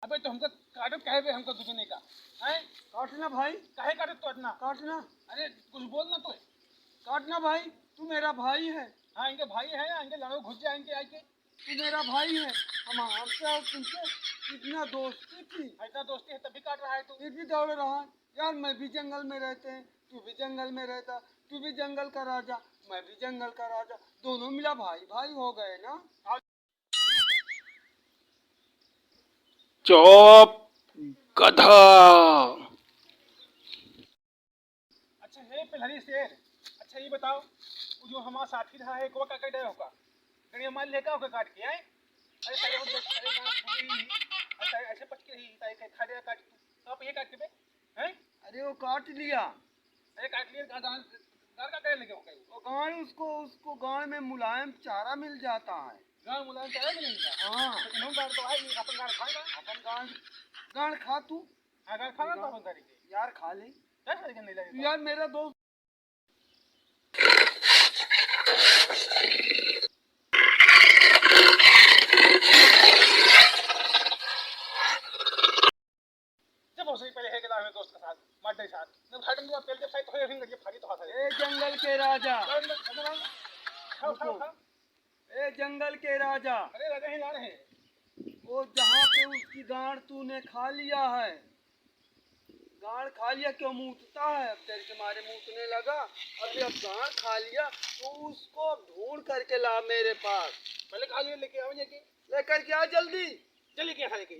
अबे तो हमको काटत काहे बे हमको दुकाने का हैं? काटना भाई, काहे काटत काटना? काटना, अरे कुछ बोल ना तो। काटना भाई, तू मेरा भाई है। हाँ इनके भाई है, इनके लड़ो घुस जाए इनके आके। तू मेरा भाई है। हम हमसे और तुमसे इतना दोस्ती थी, ऐसा दोस्ती है तभी काट रहा है तू। फिर भी दौड़ रहा है। यार मैं भी जंगल में रहते हैं, तू भी जंगल में रहता, तू भी जंगल का राजा, मैं भी जंगल का राजा, दोनों मिला भाई भाई हो गए ना। चुप गधा। अच्छा है पिलहरी शेर। अच्छा ये बताओ वो जो हमारा साथी रहा है वो क्या कर रहा होगा? गड़िया मार लेगा होगा काट के आए? अरे सारे हम सारे गांव पूरी ही अच्छा ऐसे पच के ही ताई के खा दे काट तू। आप ये काट के बे हैं? अरे वो काट लिया। अरे काट लिए गांव गांव का करे लगे होगा वो गाय उसको गाय में मुलायम चारा मिल जाता है। गांव मुलायम चाहे मिलेगा। हाँ लेकिन हम गांव तो है नहीं अपन गांव खाएगा। अपन गाय खा तू। अगर खाना तो अपन करेंगे यार खा ले क्या करेंगे नहीं तू, लगेगा यार मेरा दोस्त। जब हो सही पहले है के दोस्त के साथ मर्द के साथ जब फाइटिंग हुआ पहले फाइट होए फिर लगे फाड़ी तो हाथ ए जंगल के राजा, खाओ खाओ खाओ। ए जंगल के राजा, अरे राजा ही ला रहे हैं। वो जहाँ पे उसकी गांड तूने खा लिया है, गांड खा लिया, क्यों मूतता है? अब तेरे के मारे मूतने लगा। अभी अब गांड खा लिया तो उसको ढूंढ करके ला मेरे पास। पहले खा लिया लेके आओ जाके लेकर के आ जल्दी। चलिए क्या खा लेके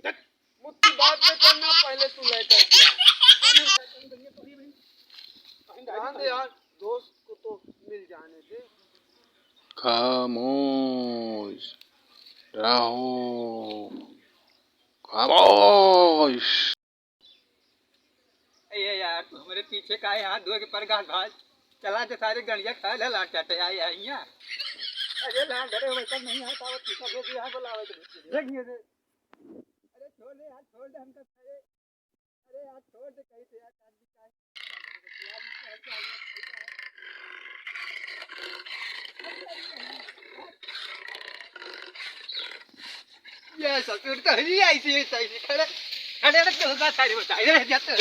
मुझसे बात में करना, पहले तू लेकर के आ। ध्यान दे यार, दोस्त को तो मिल जाने दे। खामोश रहो, खामोश। ये यार तू हमारे पीछे का है, हाथ धो के पर गाल भाज चला तो सारे गणिया खा ले लाट चाटे आई आई यहाँ। अरे लाट डरे वैसा नहीं आता वो पीछा को यहाँ बुलावे तो देखिए दे। अरे छोड़ दे यार, छोड़ दे हमका खाए। अरे यार छोड़ दे कहीं से यार आदमी का ये सब तो ही ऐसी ऐसी खड़े खड़े रख के होगा सारी बताइए जाते हैं।